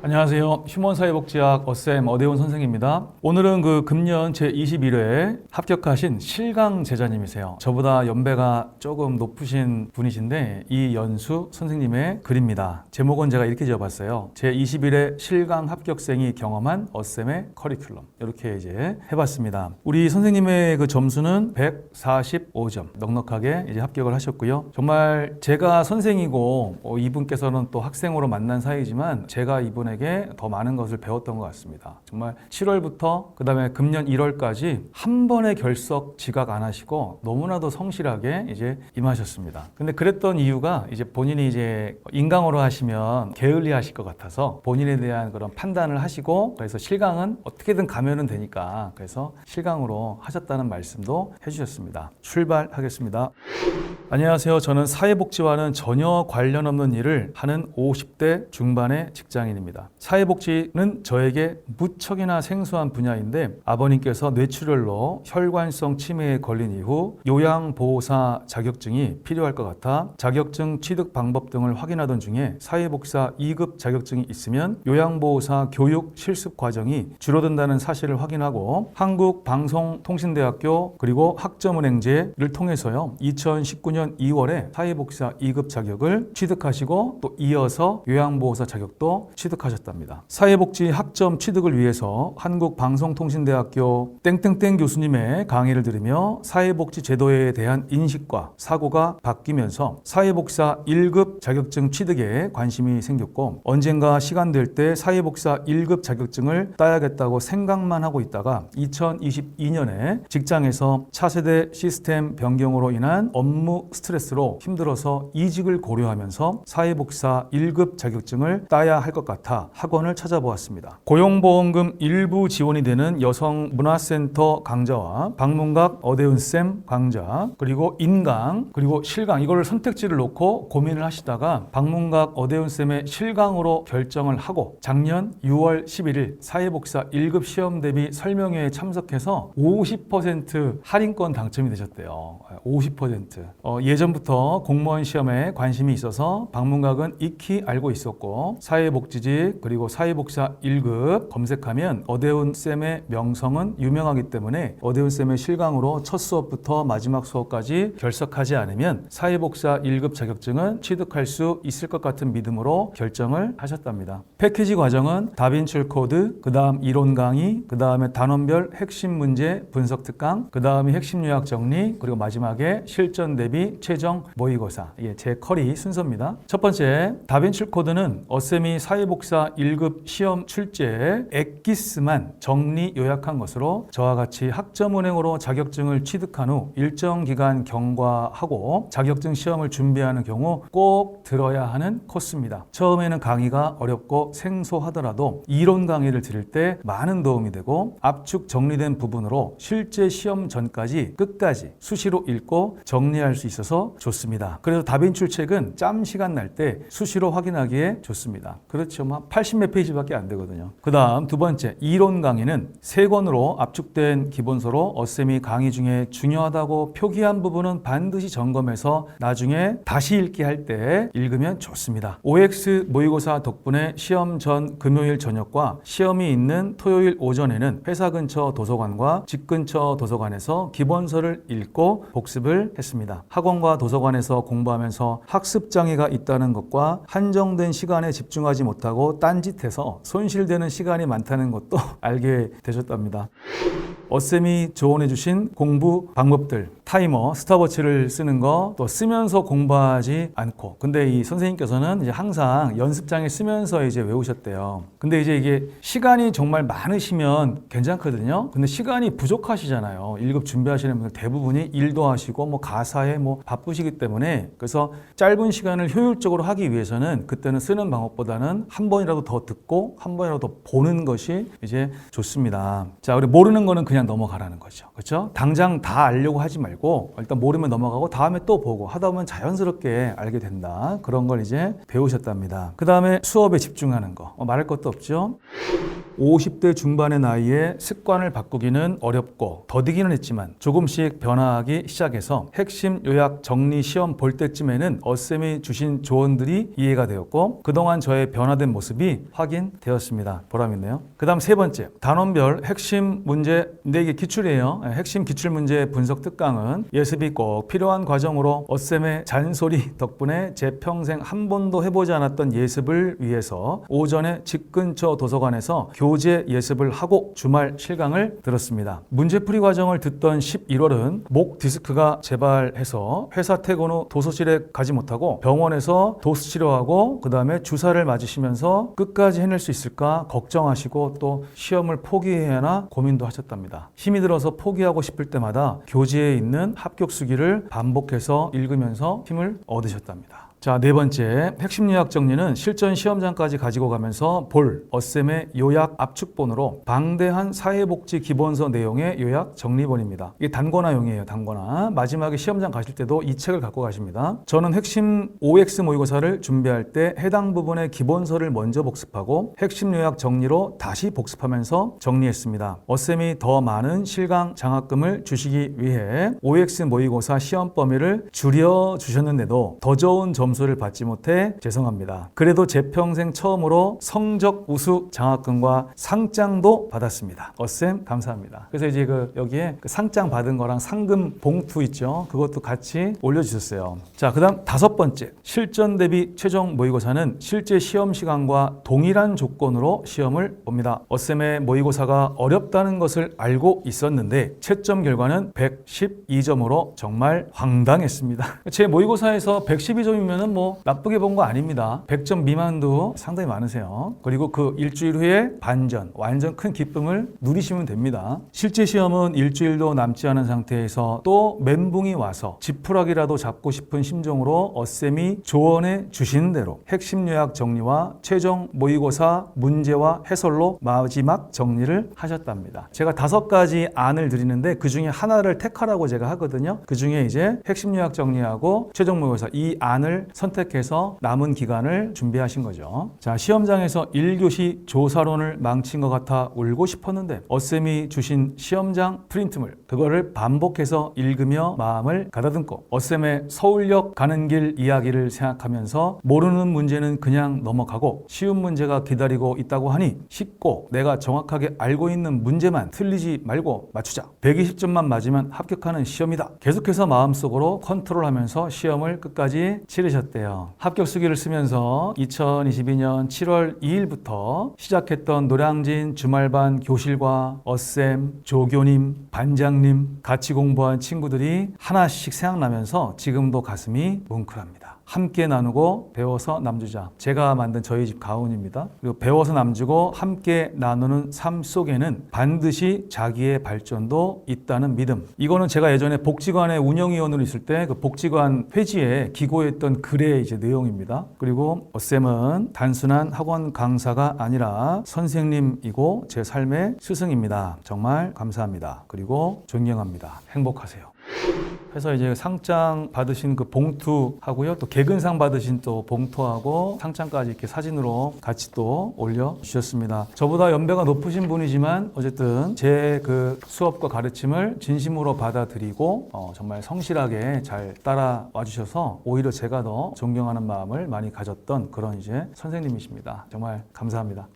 안녕하세요. 휴먼사회복지학 어쌤 어대훈 선생입니다. 오늘은 금년 제21회 합격하신 실강 제자님이세요. 저보다 연배가 조금 높으신 분이신데 이연수 선생님의 글입니다. 제목은 제가 이렇게 지어봤어요. 제21회 실강 합격생이 경험한 어쌤의 커리큘럼. 이렇게 이제 해봤습니다. 우리 선생님의 그 점수는 145점. 넉넉하게 이제 합격을 하셨고요. 정말 제가 선생이고 이분께서는 또 학생으로 만난 사이지만 제가 이분에게 더 많은 것을 배웠던 것 같습니다. 정말 7월부터 그 다음에 금년 1월까지 한 번의 결석 지각 안 하시고 너무나도 성실하게 이제 임하셨습니다. 근데 그랬던 이유가 이제 본인이 이제 인강으로 하시면 게을리하실 것 같아서 본인에 대한 그런 판단을 하시고 그래서 실강은 어떻게든 가면은 되니까 그래서 실강으로 하셨다는 말씀도 해주셨습니다. 출발하겠습니다. 안녕하세요. 저는 사회복지와는 전혀 관련 없는 일을 하는 50대 중반의 직장인입니다. 사회복지는 저에게 무척이나 생소한 분야인데 아버님께서 뇌출혈로 혈관성 치매에 걸린 이후 요양보호사 자격증이 필요할 것 같아 자격증 취득 방법 등을 확인하던 중에 사회복지사 2급 자격증이 있으면 요양보호사 교육 실습 과정이 줄어든다는 사실을 확인하고 한국방송통신대학교 그리고 학점은행제를 통해서요 2019년 2월에 사회복지사 2급 자격을 취득하시고 또 이어서 요양보호사 자격도 취득하셨답니다. 사회복지 학점 취득을 위해서 한국방송통신대학교 땡땡땡 교수님의 강의를 들으며 사회복지 제도에 대한 인식과 사고가 바뀌면서 사회복지사 1급 자격증 취득에 관심이 생겼고 언젠가 시간 될 때 사회복지사 1급 자격증을 따야겠다고 생각만 하고 있다가 2022년에 직장에서 차세대 시스템 변경으로 인한 업무 스트레스로 힘들어서 이직을 고려하면서 사회복지사 1급 자격증을 따야 할 것 같아 학원을 찾아보았습니다. 고용보험금 일부 지원이 되는 여성문화센터 강좌와 방문각 어대훈쌤 강좌 그리고 인강 그리고 실강 이걸 선택지를 놓고 고민을 하시다가 방문각 어대훈쌤의 실강으로 결정을 하고 작년 6월 11일 사회복지사 1급 시험 대비 설명회에 참석해서 50% 할인권 당첨이 되셨대요. 50%. 예전부터 공무원 시험에 관심이 있어서 방문각은 익히 알고 있었고 사회복지직 그리고 사회복지사 1급 검색하면 어대훈쌤의 명성은 유명하기 때문에 어대훈쌤의 실강으로 첫 수업부터 마지막 수업까지 결석하지 않으면 사회복지사 1급 자격증은 취득할 수 있을 것 같은 믿음으로 결정을 하셨답니다. 패키지 과정은 다빈출 코드, 그 다음 이론 강의, 그 다음에 단원별 핵심 문제 분석 특강, 그 다음에 핵심 요약 정리, 그리고 마지막에 실전 대비 최종 모의고사. 제 커리 순서입니다. 첫 번째, 다빈출 코드는 어쌤이 사회복지사 1급 시험 출제에 엑기스만 정리 요약한 것으로 저와 같이 학점은행으로 자격증을 취득한 후 일정 기간 경과하고 자격증 시험을 준비하는 경우 꼭 들어야 하는 코스입니다. 처음에는 강의가 어렵고 생소하더라도 이론 강의를 들을 때 많은 도움이 되고 압축 정리된 부분으로 실제 시험 전까지 끝까지 수시로 읽고 정리할 수 있어서 좋습니다. 그래서 다빈출 책은 짬 시간 날 때 수시로 확인하기에 좋습니다. 그렇죠. 80몇 페이지밖에 안 되거든요. 그 다음 두 번째, 이론 강의는 3권으로 압축된 기본서로 어쌤이 강의 중에 중요하다고 표기한 부분은 반드시 점검해서 나중에 다시 읽기 할 때 읽으면 좋습니다. OX 모의고사 덕분에 시험 전 금요일 저녁과 시험이 있는 토요일 오전에는 회사 근처 도서관과 집 근처 도서관에서 기본서를 읽고 복습을 했습니다. 학원과 도서관에서 공부하면서 학습 장애가 있다는 것과 한정된 시간에 집중하지 못하고 딴짓해서 손실되는 시간이 많다는 것도 알게 되셨답니다. 어쌤이 조언해 주신 공부 방법들, 타이머, 스탑워치를 쓰는 거, 또 쓰면서 공부하지 않고. 근데 이 선생님께서는 이제 항상 연습장에 쓰면서 이제 외우셨대요. 근데 이제 이게 시간이 정말 많으시면 괜찮거든요. 근데 시간이 부족하시잖아요. 1급 준비하시는 분들 대부분이 일도 하시고 가사에 바쁘시기 때문에 그래서 짧은 시간을 효율적으로 하기 위해서는 그때는 쓰는 방법보다는 한 번이라도 더 듣고 한 번이라도 더 보는 것이 이제 좋습니다. 자, 우리 모르는 거는 그냥 넘어가라는 거죠. 그렇죠? 당장 다 알려고 하지 말고 일단 모르면 넘어가고 다음에 또 보고 하다 보면 자연스럽게 알게 된다. 그런 걸 이제 배우셨답니다. 그 다음에 수업에 집중하는 거. 말할 것도 없죠. 50대 중반의 나이에 습관을 바꾸기는 어렵고 더디기는 했지만 조금씩 변화하기 시작해서 핵심 요약 정리 시험 볼 때쯤에는 어쌤이 주신 조언들이 이해가 되었고 그동안 저의 변화된 모습이 확인되었습니다. 보람있네요. 그 다음 세 번째, 단원별 핵심 문제, 근데 이게 기출이에요. 핵심 기출문제 분석 특강은 예습이 꼭 필요한 과정으로 어쌤의 잔소리 덕분에 제 평생 한 번도 해보지 않았던 예습을 위해서 오전에 집 근처 도서관에서 교재 예습을 하고 주말 실강을 들었습니다. 문제풀이 과정을 듣던 11월은 목 디스크가 재발해서 회사 퇴근 후 도서실에 가지 못하고 병원에서 도수 치료하고 그 다음에 주사를 맞으시면서 끝까지 해낼 수 있을까 걱정하시고 또 시험을 포기해야 하나 고민도 하셨답니다. 힘이 들어서 포기하고 싶을 때마다 교재에 있는 합격 수기를 반복해서 읽으면서 힘을 얻으셨답니다. 자, 네 번째, 핵심 요약 정리는 실전 시험장까지 가지고 가면서 볼 어쌤의 요약 압축본으로 방대한 사회복지 기본서 내용의 요약 정리본입니다. 이게 단권화용이에요. 단권화. 마지막에 시험장 가실 때도 이 책을 갖고 가십니다. 저는 핵심 OX 모의고사를 준비할 때 해당 부분의 기본서를 먼저 복습하고 핵심 요약 정리로 다시 복습하면서 정리했습니다. 어쌤이 더 많은 실강 장학금을 주시기 위해 OX 모의고사 시험 범위를 줄여주셨는데도 더 좋은 점수를 받지 못해 죄송합니다. 그래도 제 평생 처음으로 성적 우수 장학금과 상장도 받았습니다. 어쌤 감사합니다. 그래서 이제 여기에 상장 받은 거랑 상금 봉투 있죠. 그것도 같이 올려주셨어요. 자, 그 다음 다섯 번째, 실전 대비 최종 모의고사는 실제 시험 시간과 동일한 조건으로 시험을 봅니다. 어쌤의 모의고사가 어렵다는 것을 알고 있었는데 채점 결과는 112점으로 정말 황당했습니다. 제 모의고사에서 112점이면 뭐 나쁘게 본 거 아닙니다. 100점 미만도 상당히 많으세요. 그리고 그 일주일 후에 반전, 완전 큰 기쁨을 누리시면 됩니다. 실제 시험은 일주일도 남지 않은 상태에서 또 멘붕이 와서 지푸라기라도 잡고 싶은 심정으로 어쌤이 조언해 주신 대로 핵심 요약 정리와 최종 모의고사 문제와 해설로 마지막 정리를 하셨답니다. 제가 5가지 안을 드리는데 그 중에 하나를 택하라고 제가 하거든요. 그 중에 이제 핵심 요약 정리하고 최종 모의고사 이 안을 선택해서 남은 기간을 준비하신 거죠. 자, 시험장에서 1교시 조사론을 망친 것 같아 울고 싶었는데 어쌤이 주신 시험장 프린트물 그거를 반복해서 읽으며 마음을 가다듬고 어쌤의 서울역 가는 길 이야기를 생각하면서 모르는 문제는 그냥 넘어가고 쉬운 문제가 기다리고 있다고 하니 쉽고 내가 정확하게 알고 있는 문제만 틀리지 말고 맞추자. 120점만 맞으면 합격하는 시험이다. 계속해서 마음속으로 컨트롤하면서 시험을 끝까지 치르셨대요. 합격 수기를 쓰면서 2022년 7월 2일부터 시작했던 노량진 주말반 교실과 어쌤, 조교님, 반장님, 같이 공부한 친구들이 하나씩 생각나면서 지금도 가슴이 뭉클합니다. 함께 나누고 배워서 남주자. 제가 만든 저희 집 가훈입니다. 그리고 배워서 남주고 함께 나누는 삶 속에는 반드시 자기의 발전도 있다는 믿음. 이거는 제가 예전에 복지관의 운영위원으로 있을 때 그 복지관 회지에 기고했던 글의 이제 내용입니다. 그리고 어쌤은 단순한 학원 강사가 아니라 선생님이고 제 삶의 스승입니다. 정말 감사합니다. 그리고 존경합니다. 행복하세요. 해서 이제 상장 받으신 그 봉투하고요, 또 개근상 받으신 또 봉투하고 상장까지 이렇게 사진으로 같이 또 올려주셨습니다. 저보다 연배가 높으신 분이지만 어쨌든 제 그 수업과 가르침을 진심으로 받아들이고 정말 성실하게 잘 따라와 주셔서 오히려 제가 더 존경하는 마음을 많이 가졌던 그런 이제 선생님이십니다. 정말 감사합니다.